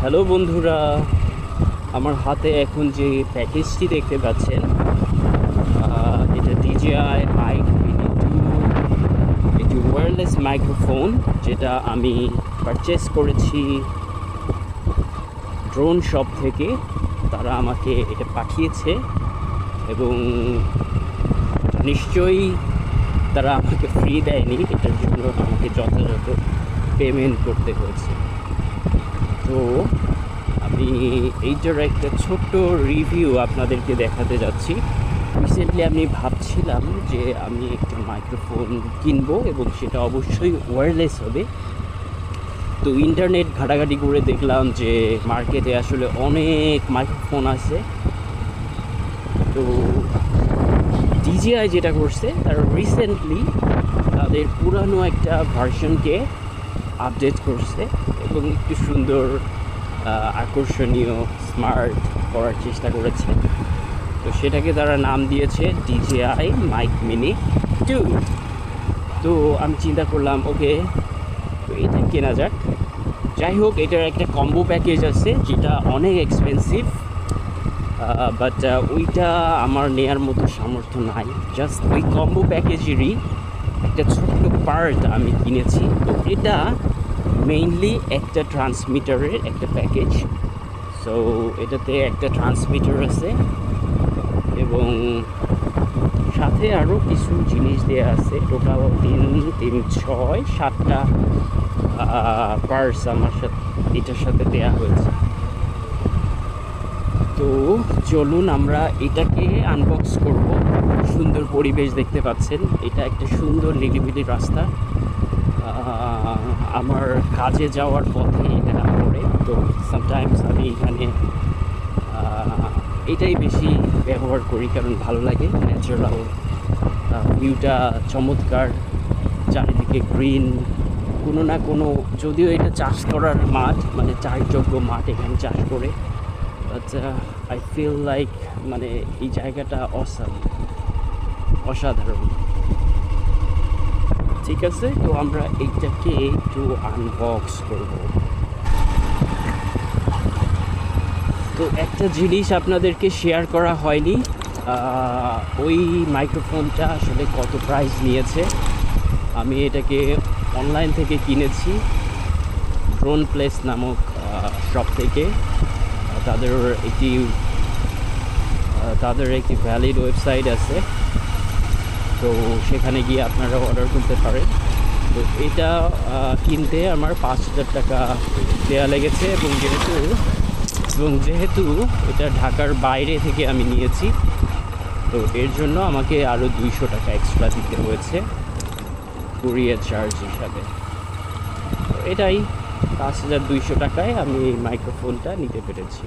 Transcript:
Hello বন্ধুরা, আমার হাতে এখন যে প্যাকেজটি দেখতে পাচ্ছেন, এটা DJI মাইক মিনি 2, এটি ওয়্যারলেস মাইক্রোফোন, যেটা আমি পারচেস করেছি ড্রোন শপ থেকে। তারা আমাকে এটা পাঠিয়েছে এবং নিশ্চয়ই তারা আমাকে ফ্রি দেয়নি, এটার জন্য আমাকে যথাযথ পেমেন্ট করতে হয়েছে। তো আমি এইটার একটা ছোট্ট রিভিউ আপনাদেরকে দেখাতে যাচ্ছি। রিসেন্টলি আমি ভাবছিলাম যে আমি একটা মাইক্রোফোন কিনবো এবং সেটা অবশ্যই ওয়্যারলেস হবে। তো ইন্টারনেট ঘাটাঘাটি করে দেখলাম যে মার্কেটে আসলে অনেক মাইক্রোফোন আছে। তো DJI যেটা করছে, তারা রিসেন্টলি তাদের পুরানো একটা ভার্সনকে আপডেট করছে এবং একটু সুন্দর আকর্ষণীয় স্মার্ট করার চেষ্টা করেছে। তো সেটাকে তারা নাম দিয়েছে DJI মাইক মিনি 2। তো আমি চিন্তা করলাম ওকে, তো এটা কেনা যাক। যাই হোক, এটার একটা কম্বো প্যাকেজ আছে যেটা অনেক এক্সপেন্সিভ, বাট ওইটা আমার নেয়ার মতো সামর্থ্য নাই। জাস্ট ওই কম্বো প্যাকেজেরই একটা ছোট্ট পার্ট আমি কিনেছি। তো এটা মেইনলি একটা ট্রান্সমিটারের একটা প্যাকেজ। সো এটাতে একটা ট্রান্সমিটার আছে এবং সাথে আরও কিছু জিনিস দেওয়া আছে। টোটাল 7টা পার্টস আমার সাথে এটার সাথে দেওয়া হয়েছে। তো চলুন আমরা এটাকে আনবক্স করব। সুন্দর পরিবেশ দেখতে পাচ্ছেন, এটা একটা সুন্দর নিরিবিলি রাস্তা। আমার কাজে যাওয়ার পথে এটা পড়ে, তো সামটাইমস আমি এখানে এটাই বেশি ব্যবহার করি, কারণ ভালো লাগে। ন্যাচারাল ভিউটা চমৎকার, চারিদিকে গ্রিন, কোনো না কোনো, যদিও এটা চাষ করার মাঠ, মানে চাষযোগ্য মাঠ, এখানে চাষ করে, বাট আই ফিল লাইক মানে এই জায়গাটা অসাধারণ। ঠিক আছে, তো আমরা এইটাকে একটু আনবক্স করব। তো একটা জিনিস আপনাদেরকে শেয়ার করা হয়নি, ওই মাইক্রোফোনটা আসলে কত প্রাইস নিয়েছে। আমি এটাকে অনলাইন থেকে কিনেছি, ড্রোন প্লেস নামক শপ থেকে। তাদের একটি ভ্যালিড ওয়েবসাইট আছে, তো সেখানে গিয়ে আপনারা অর্ডার করতে পারেন। তো এটা কিনতে আমার 5,000 টাকা দেওয়া লেগেছে এবং যেহেতু এটা ঢাকার বাইরে থেকে আমি নিয়েছি, তো এর জন্য আমাকে আরও 200 টাকা এক্সট্রা দিতে হয়েছে কুরিয়ার চার্জ হিসাবে। তো এটাই 5,200 টাকায় আমি মাইক্রোফোনটা নিতে পেরেছি।